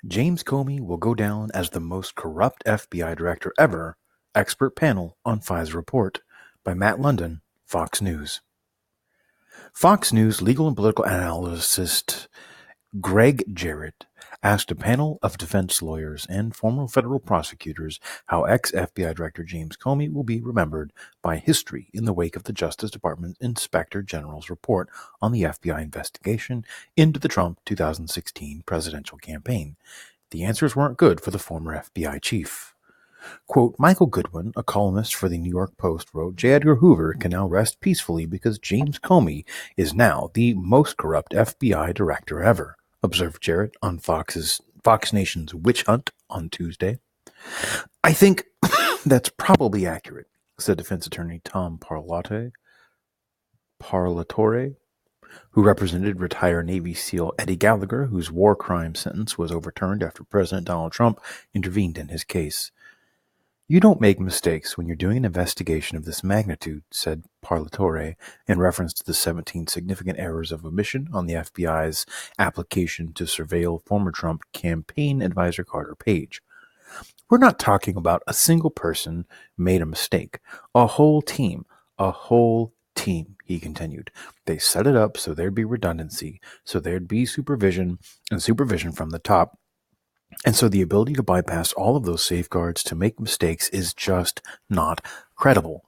James Comey will go down as the most corrupt FBI director ever. Expert panel on FISA report by Matt London, Fox News. Fox News legal and political analyst Greg Jarrett asked a panel of defense lawyers and former federal prosecutors how ex-FBI Director James Comey will be remembered by history in the wake of the Justice Department Inspector General's report on the FBI investigation into the Trump 2016 presidential campaign. The answers weren't good for the former FBI chief. Quote, Michael Goodwin, a columnist for the New York Post, wrote, J. Edgar Hoover can now rest peacefully because James Comey is now the most corrupt FBI director ever, observed Jarrett on Fox Nation's Witch Hunt on Tuesday. I think that's probably accurate, said defense attorney Tom Parlatore, who represented retired Navy SEAL Eddie Gallagher, whose war crime sentence was overturned after President Donald Trump intervened in his case. You don't make mistakes when you're doing an investigation of this magnitude, said Parlatore in reference to the 17 significant errors of omission on the FBI's application to surveil former Trump campaign advisor Carter Page. We're not talking about a single person made a mistake. A whole team, he continued. They set it up so there'd be redundancy, so there'd be supervision from the top. And so the ability to bypass all of those safeguards to make mistakes is just not credible.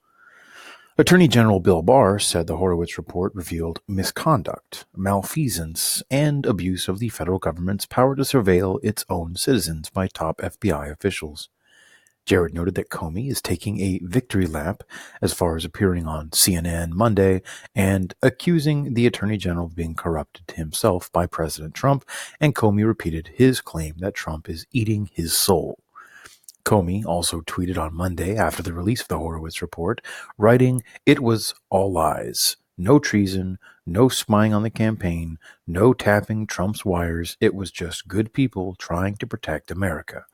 Attorney General Bill Barr said the Horowitz report revealed misconduct, malfeasance, and abuse of the federal government's power to surveil its own citizens by top FBI officials. Jarrett noted that Comey is taking a victory lap as far as appearing on CNN Monday and accusing the Attorney General of being corrupted himself by President Trump, and Comey repeated his claim that Trump is eating his soul. Comey also tweeted on Monday after the release of the Horowitz report, writing, It was all lies. No treason, no spying on the campaign, no tapping Trump's wires. It was just good people trying to protect America.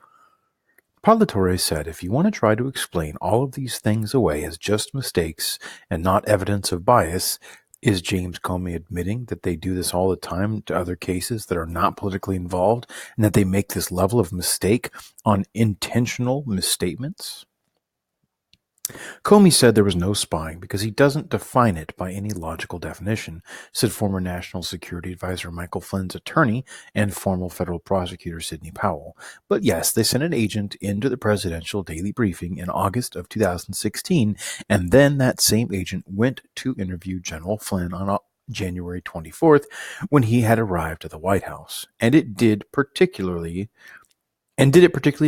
Parlatore said if you want to try to explain all of these things away as just mistakes and not evidence of bias, is James Comey admitting that they do this all the time to other cases that are not politically involved and that they make this level of mistake on intentional misstatements? Comey said there was no spying because he doesn't define it by any logical definition, said former National Security Advisor Michael Flynn's attorney and former federal prosecutor Sidney Powell. But yes, they sent an agent into the presidential daily briefing in August of 2016, and then that same agent went to interview General Flynn on January 24th when he had arrived at the White House, and it did it particularly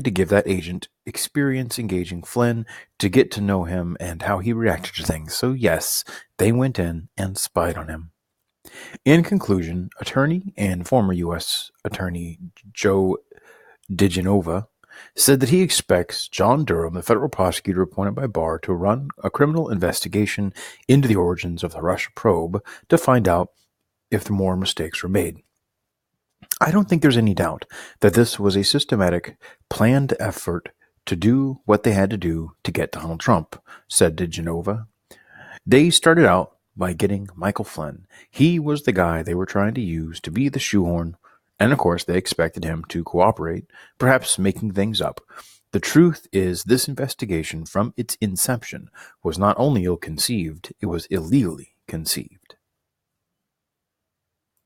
to give that agent experience engaging Flynn, to get to know him and how he reacted to things. So yes, they went in and spied on him. In conclusion, attorney and former U.S. Attorney Joe DiGenova said that he expects John Durham, the federal prosecutor appointed by Barr, to run a criminal investigation into the origins of the Russia probe to find out if more mistakes were made. I don't think there's any doubt that this was a systematic, planned effort to do what they had to do to get Donald Trump, said DiGenova. They started out by getting Michael Flynn. He was the guy they were trying to use to be the shoehorn, and of course they expected him to cooperate, perhaps making things up. The truth is this investigation from its inception was not only ill-conceived, it was illegally conceived.